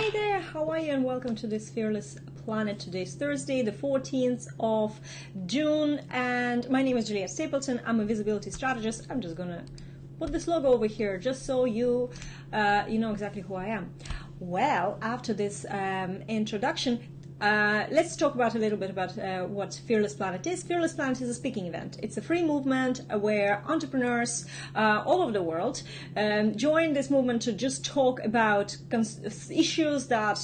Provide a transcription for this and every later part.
Hi there, how are you, and welcome to this Fearless Planet. Today's Thursday, the 14th of June, and my name is Juliette Stapleton. I'm a visibility strategist. I'm just gonna put this logo over here just so you know exactly who I am. Well, after this introduction, let's talk about a little bit about what Fearless Planet is. Fearless Planet is a speaking event. It's a free movement where entrepreneurs all over the world join this movement to just talk about issues that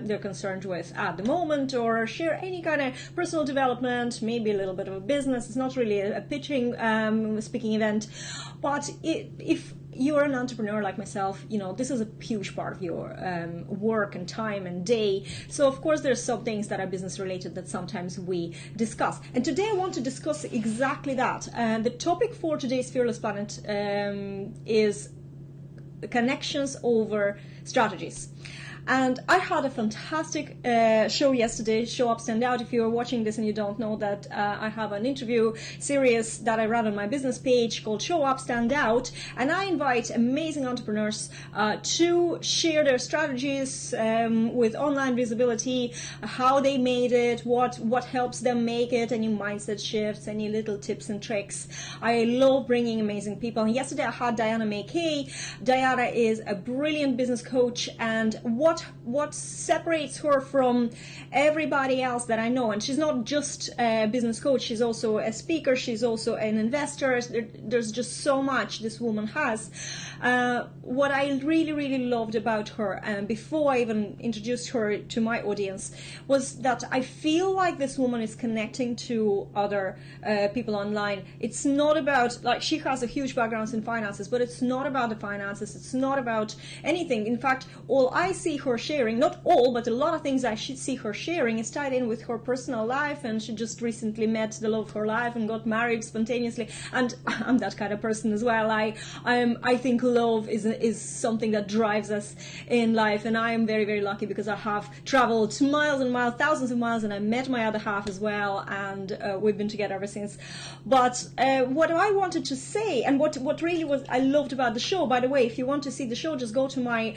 they're concerned with at the moment, or share any kind of personal development, maybe a little bit of a business. It's not really a pitching speaking event, but if you're an entrepreneur like myself, you know, this is a huge part of your work and time and day. So of course there's some things that are business related that sometimes we discuss. And today I want to discuss exactly that. The topic for today's Fearless Planet is connections over strategies. And I had a fantastic show yesterday, Show Up, Stand Out. If you're watching this and you don't know that, I have an interview series that I run on my business page called Show Up, Stand Out. And I invite amazing entrepreneurs to share their strategies with online visibility, how they made it, what helps them make it, any mindset shifts, any little tips and tricks. I love bringing amazing people. And yesterday I had Diana May-Kay. Diana is a brilliant business coach, and what separates her from everybody else that I know, and she's not just a business coach, she's also a speaker, she's also an investor. There's just so much this woman has. What I really loved about her, before I even introduced her to my audience, was that I feel like this woman is connecting to other people online. It's not about, like, she has a huge background in finances, but it's not about the finances, it's not about anything. In fact, all I see her sharing, not all, but a lot of things I should see her sharing, is tied in with her personal life. And she just recently met the love of her life and got married spontaneously. And I'm that kind of person as well. I think love is something that drives us in life, and I am very lucky because I have traveled miles and miles, thousands of miles, and I met my other half as well, and we've been together ever since. But what I wanted to say, and what really was I loved about the show, by the way, if you want to see the show, just go to my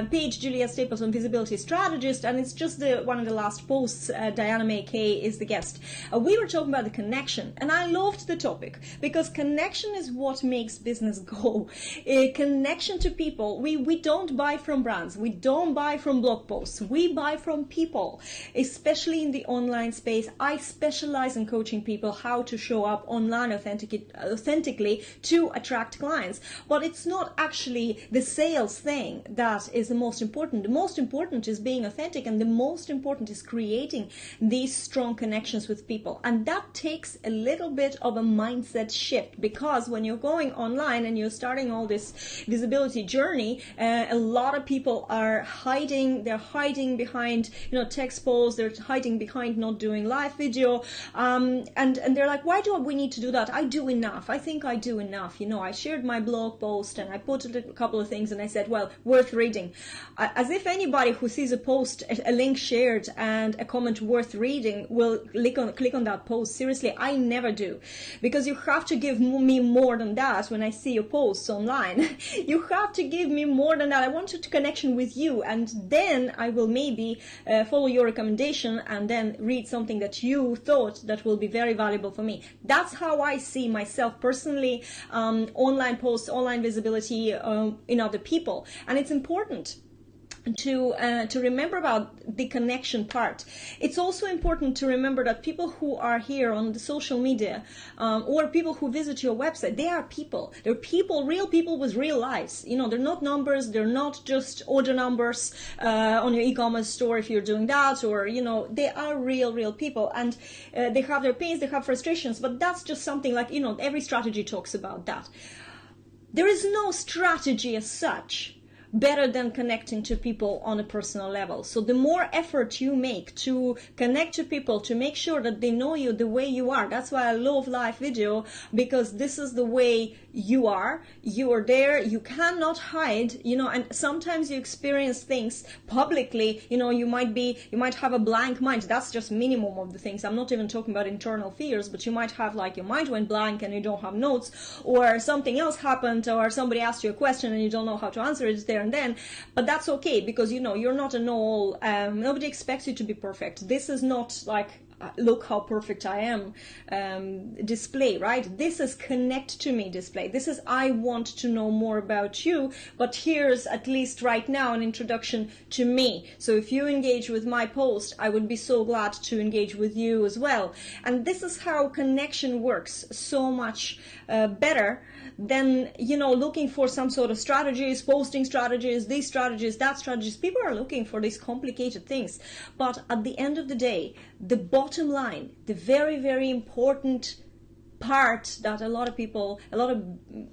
page, Juliette Stapleton, Visibility Strategist, and it's just one of the last posts. Diana May-Kay is the guest. We were talking about the connection, and I loved the topic because connection is what makes business go. A connection to people. We don't buy from brands, we don't buy from blog posts, we buy from people, especially in the online space. I specialize in coaching people how to show up online authentically to attract clients. But it's not actually the sales thing that is the most important. The most important is being authentic, and the most important is creating these strong connections with people. And that takes a little bit of a mindset shift, because when you're going online and you're starting all this visibility journey, a lot of people are hiding. They're hiding behind, text posts. They're hiding behind not doing live video, and they're like, why do we need to do that? I do enough. I think I do enough. I shared my blog post and I put a couple of things, and I said, well, worth reading. As if anybody who sees a post, a link shared and a comment worth reading will click on that post. Seriously, I never do, because you have to give me more than that. When I see your posts online, you have to give me more than that. I want a connection with you, and then I will maybe follow your recommendation and then read something that you thought that will be very valuable for me. That's how I see myself personally, online posts, online visibility in other people. And it's important to remember about the connection part. It's also important to remember that people who are here on the social media, or people who visit your website, they are people. They're people, real people with real lives. They're not numbers. They're not just order numbers on your e-commerce store if you're doing that, or they are real people, and they have their pains, they have frustrations. But that's just something like every strategy talks about that. There is no strategy as such better than connecting to people on a personal level. So the more effort you make to connect to people, to make sure that they know you the way you are. That's why I love live video, because this is the way you are there, you cannot hide, and sometimes you experience things publicly, you might have a blank mind. That's just minimum of the things. I'm not even talking about internal fears, but you might have, like, your mind went blank and you don't have notes, or something else happened, or somebody asked you a question and you don't know how to answer it there. there and then, but that's okay, because you're not a know-all. Nobody expects you to be perfect. This is not like look how perfect I am display, right? This is connect to me display. This is I want to know more about you, but here's at least right now an introduction to me. So if you engage with my post, I would be so glad to engage with you as well. And this is how connection works so much better than looking for some sort of strategies, posting strategies, these strategies, that strategies. People are looking for these complicated things, but at the end of the day, the bottom line, the very, very important part that a lot of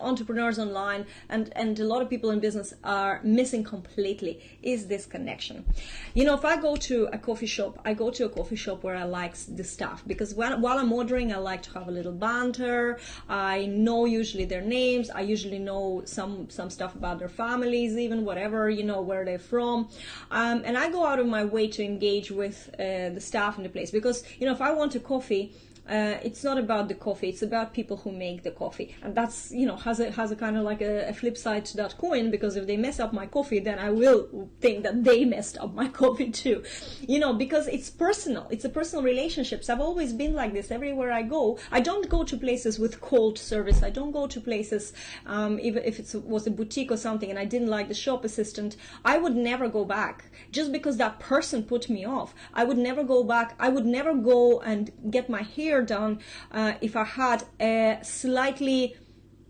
entrepreneurs online and a lot of people in business are missing completely is this connection. If I go to a coffee shop, I go to a coffee shop where I like the staff, because while I'm ordering, I like to have a little banter. I know usually their names. I usually know some stuff about their families, even whatever, where they're from. And I go out of my way to engage with the staff in the place, because, if I want a coffee, it's not about the coffee, it's about people who make the coffee. And that's, has a kind of like a flip side to that coin, because if they mess up my coffee, then I will think that they messed up my coffee too. Because it's personal. It's a personal relationships. I've always been like this everywhere I go. I don't go to places with cold service. I don't go to places, even if it was a boutique or something and I didn't like the shop assistant, I would never go back just because that person put me off. I would never go back. I would never go and get my hair done if I had a slightly,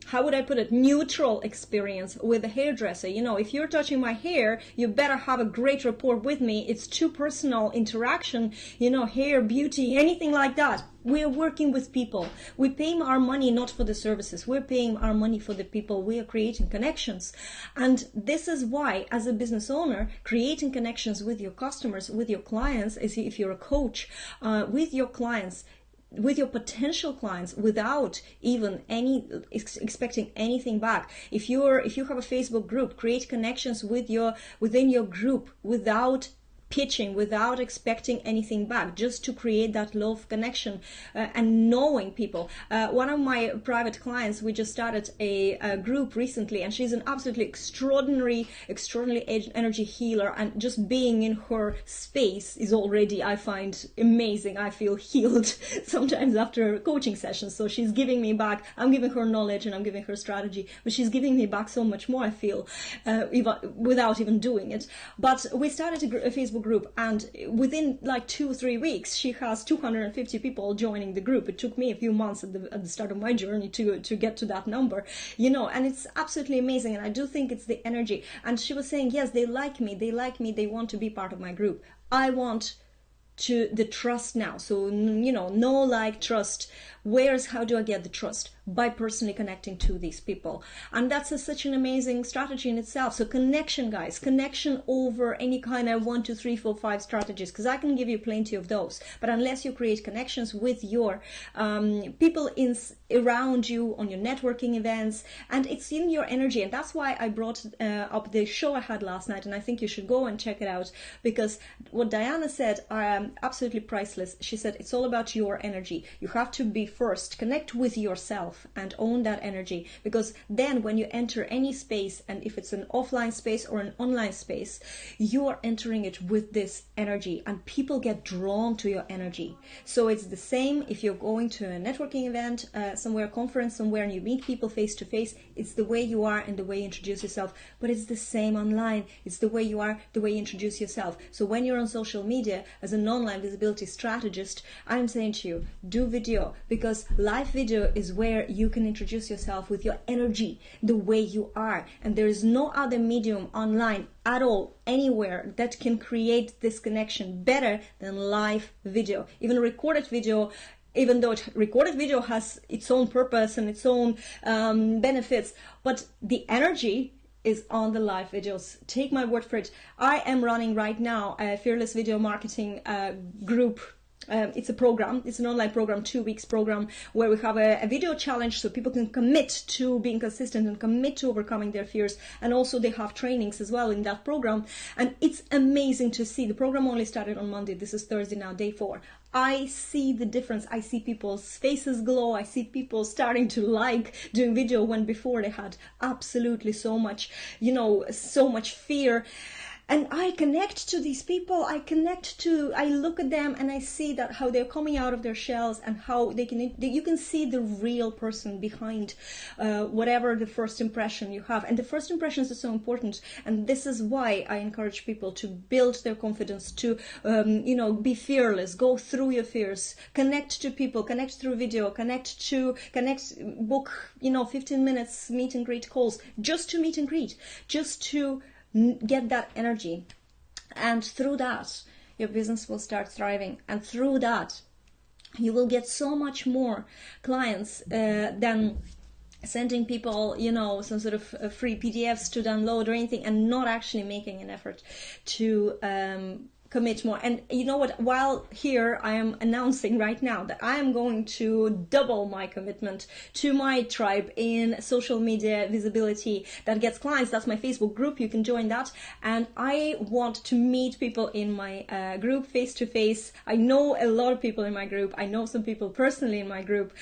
how would I put it, neutral experience with a hairdresser. If you're touching my hair, you better have a great rapport with me. It's too personal interaction, hair, beauty, anything like that. We're working with people. We pay our money not for the services. We're paying our money for the people. We are creating connections. And this is why, as a business owner, creating connections with your customers, with your clients, as if you're a coach, with your clients, with your potential clients, without even expecting anything back. If you have a Facebook group, create connections within your group without pitching, without expecting anything back, just to create that love connection and knowing people. One of my private clients, we just started a group recently, and she's an absolutely extraordinary energy healer, and just being in her space is already, I find, amazing. I feel healed sometimes after coaching sessions. So she's giving me back. I'm giving her knowledge and I'm giving her strategy, but she's giving me back so much more, I feel, without even doing it. But we started a Facebook group, and within like 2 or 3 weeks she has 250 people joining the group. It took me a few months at the start of my journey to get to that number, and it's absolutely amazing. And I do think it's the energy. And she was saying, yes, they like me, they want to be part of my group. I want the trust now. So know, like, trust. How do I get the trust? By personally connecting to these people. And that's such an amazing strategy in itself. So connection, guys, connection over any kind of 1, 2, 3, 4, 5 strategies, because I can give you plenty of those. But unless you create connections with your people around you on your networking events, and it's in your energy. And that's why I brought up the show I had last night, and I think you should go and check it out, because what Diana said are absolutely priceless. She said it's all about your energy. You have to be first, connect with yourself and own that energy, because then when you enter any space, and if it's an offline space or an online space, you are entering it with this energy, and people get drawn to your energy. So it's the same if you're going to a networking event, somewhere, conference somewhere, and you meet people face to face. It's the way you are and the way you introduce yourself, but it's the same online. It's the way you are, the way you introduce yourself. So when you're on social media as an online visibility strategist, I'm saying to you, do video, because live video is where you can introduce yourself with your energy, the way you are. And there is no other medium online at all, anywhere, that can create this connection better than live video. Even recorded video, even though recorded video has its own purpose and its own benefits, but the energy is on the live videos. Take my word for it. I am running right now a Fearless Video Marketing group. It's a program, it's an online program, 2 weeks program, where we have a video challenge so people can commit to being consistent and commit to overcoming their fears. And also they have trainings as well in that program. And it's amazing to see. The program only started on Monday. This is Thursday now, day 4. I see the difference. I see people's faces glow. I see people starting to like doing video when before they had absolutely so much, so much fear. And I connect to these people. I look at them and I see that how they're coming out of their shells, and how you can see the real person behind whatever the first impression you have. And the first impressions are so important. And this is why I encourage people to build their confidence, to, be fearless, go through your fears, connect to people, connect through video, book, 15 minutes meet and greet calls, just to meet and greet, just to get that energy. And through that, your business will start thriving. And through that, you will get so much more clients than sending people, some sort of free PDFs to download or anything, and not actually making an effort to commit more. And you know what, while here I am announcing right now that I am going to double my commitment to my tribe in social media visibility that gets clients. That's my Facebook group. You can join that. And I want to meet people in my group face to face. I know a lot of people in my group. I know some people personally in my group,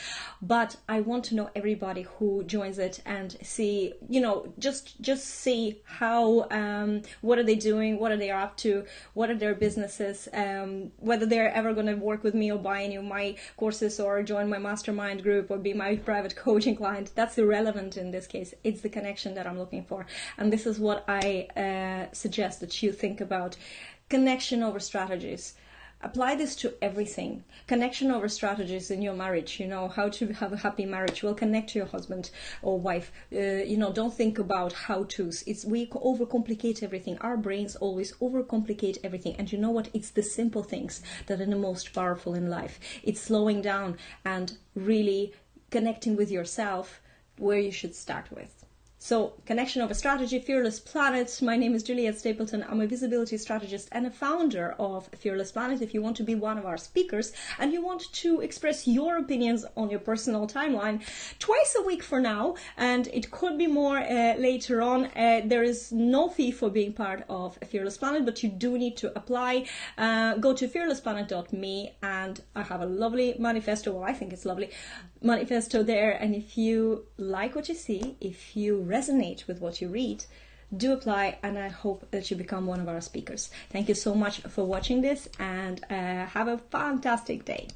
but I want to know everybody who joins it and see, just see how, what are they doing? What are they up to? What are their businesses, whether they're ever going to work with me or buy any of my courses or join my mastermind group or be my private coaching client. That's irrelevant in this case. It's the connection that I'm looking for. And this is what I suggest that you think about. Connection over strategies. Apply this to everything. Connection over strategies in your marriage. How to have a happy marriage. Well, connect to your husband or wife. Don't think about how-tos. We overcomplicate everything. Our brains always overcomplicate everything. And you know what? It's the simple things that are the most powerful in life. It's slowing down and really connecting with yourself, where you should start with. So, connection over strategy, Fearless Planet. My name is Juliette Stapleton. I'm a visibility strategist and a founder of Fearless Planet. If you want to be one of our speakers and you want to express your opinions on your personal timeline twice a week for now, and it could be more later on, there is no fee for being part of Fearless Planet, but you do need to apply. Go to fearlessplanet.me, and I have a lovely manifesto. Well, I think it's lovely manifesto there. And if you like what you see, if you resonate with what you read, do apply, and I hope that you become one of our speakers. Thank you so much for watching this, and have a fantastic day.